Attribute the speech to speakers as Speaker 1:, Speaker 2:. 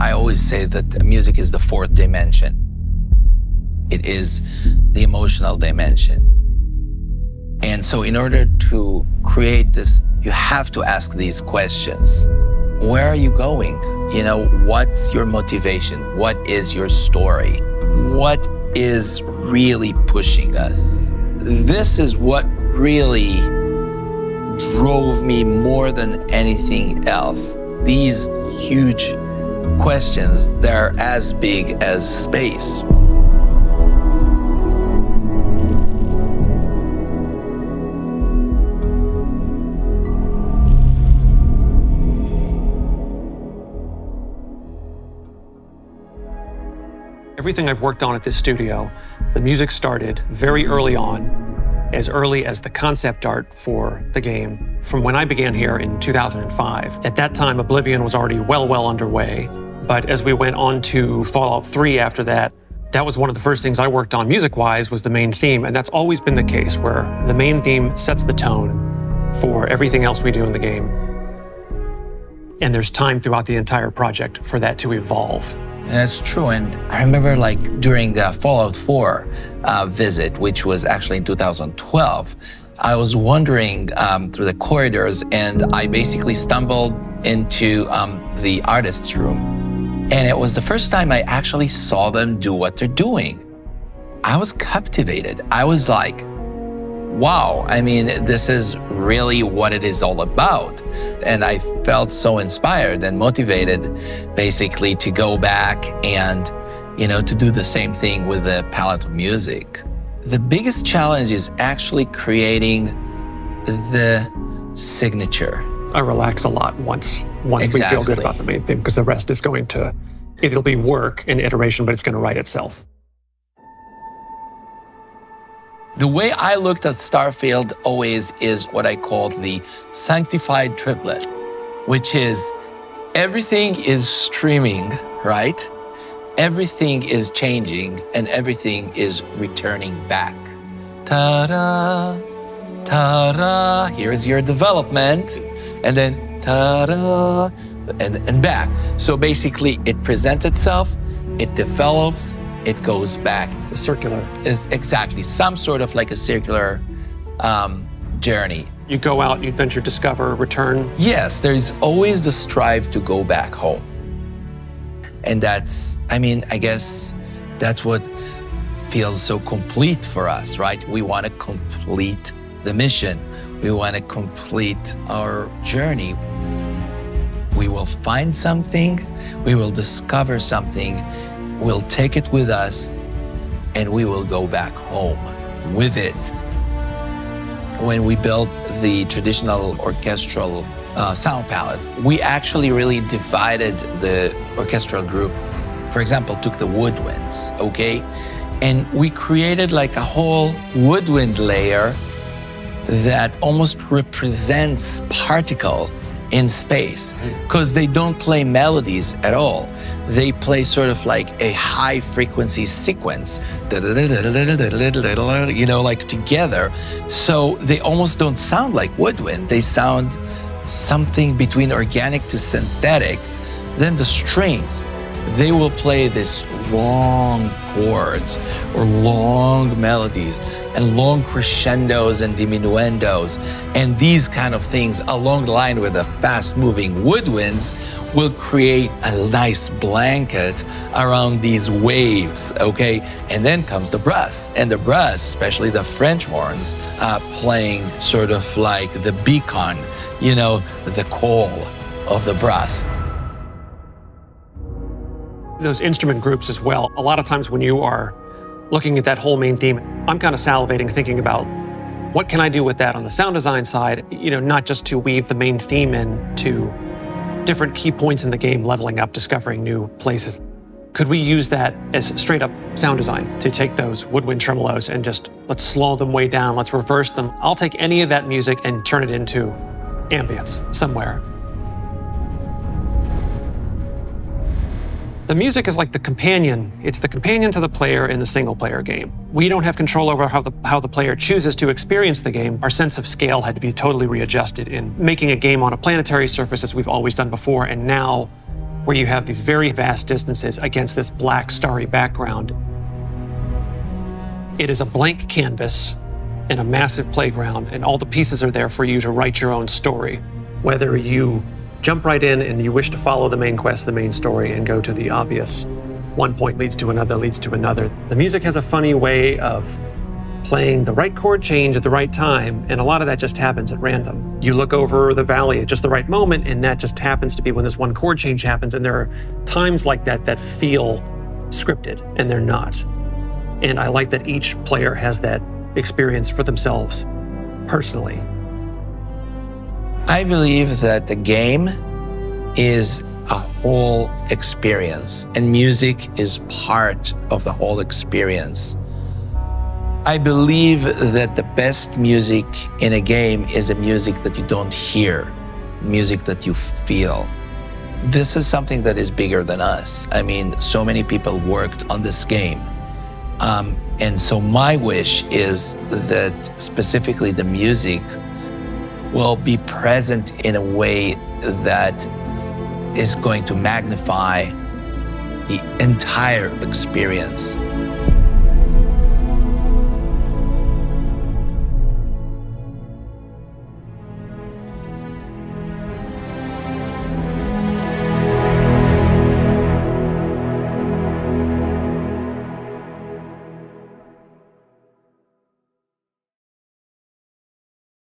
Speaker 1: I always say that music is the fourth dimension. It is the emotional dimension. And so in order to create this, you have to ask these questions. Where are you going? You know, what's your motivation? What is your story? What is really pushing us? This is what really drove me more than anything else. These huge questions, they're as big as space.
Speaker 2: Everything I've worked on at this studio, the music started very early on, as early as the concept art for the game. From when I began here in 2005. At that time, Oblivion was already well underway. But as we went on to Fallout 3 after that, that was one of the first things I worked on music-wise was the main theme. And that's always been the case, where the main theme sets the tone for everything else we do in the game. And there's time throughout the entire project for that to evolve.
Speaker 1: That's true, and I remember like during the Fallout 4 visit, which was actually in 2012, I was wandering through the corridors and I basically stumbled into the artist's room. And it was the first time I actually saw them do what they're doing. I was captivated. I was like, wow, I mean, this is really what it is all about. And I felt so inspired and motivated basically to go back and, you know, to do the same thing with the palette of music. The biggest challenge is actually creating the signature.
Speaker 2: I relax a lot once
Speaker 1: Exactly.
Speaker 2: we feel good about the main theme, because the rest is going to, it'll be work and iteration, but it's going to write itself.
Speaker 1: The way I looked at Starfield always is what I called the sanctified triplet, which is everything is streaming, right? Everything is changing and everything is returning back. Ta-da, ta-da, here's your development, and then ta-da, and back. So basically it presents itself, it develops, it goes back.
Speaker 2: The circular.
Speaker 1: Is exactly some sort of like a circular journey.
Speaker 2: You go out, you adventure, discover, return.
Speaker 1: Yes, there's always the strive to go back home. And that's, I mean, I guess that's what feels so complete for us, right? We want to complete the mission. We want to complete our journey. We will find something, we will discover something, we'll take it with us, and we will go back home with it. When we built the traditional orchestral sound palette, we actually really divided the orchestral group. For example, took the woodwinds, okay? And we created like a whole woodwind layer that almost represents particle in space, because they don't play melodies at all. They play sort of like a high frequency sequence, you know, like together. So they almost don't sound like woodwind. They sound something between organic to synthetic. Then the strings, they will play this long chords or long melodies and long crescendos and diminuendos. And these kind of things along the line with the fast-moving woodwinds will create a nice blanket around these waves, okay? And then comes the brass. And the brass, especially the French horns, playing sort of like the beacon, you know, the call of the brass.
Speaker 2: Those instrument groups as well. A lot of times when you are looking at that whole main theme, I'm kind of salivating, thinking about what can I do with that on the sound design side, you know, not just to weave the main theme into different key points in the game, leveling up, discovering new places. Could we use that as straight up sound design to take those woodwind tremolos and just let's slow them way down, let's reverse them. I'll take any of that music and turn it into ambience somewhere. The music is like the companion. It's the companion to the player in the single-player game. We don't have control over how the player chooses to experience the game. Our sense of scale had to be totally readjusted in making a game on a planetary surface as we've always done before, and now where you have these very vast distances against this black, starry background. It is a blank canvas and a massive playground, and all the pieces are there for you to write your own story. Whether you jump right in and you wish to follow the main quest, the main story, and go to the obvious, one point leads to another, leads to another. The music has a funny way of playing the right chord change at the right time, and a lot of that just happens at random. You look over the valley at just the right moment, and that just happens to be when this one chord change happens, and there are times like that that feel scripted, and they're not. And I like that each player has that experience for themselves personally.
Speaker 1: I believe that the game is a whole experience, and music is part of the whole experience. I believe that the best music in a game is a music that you don't hear, music that you feel. This is something that is bigger than us. I mean, so many people worked on this game. And so my wish is that specifically the music will be present in a way that is going to magnify the entire experience.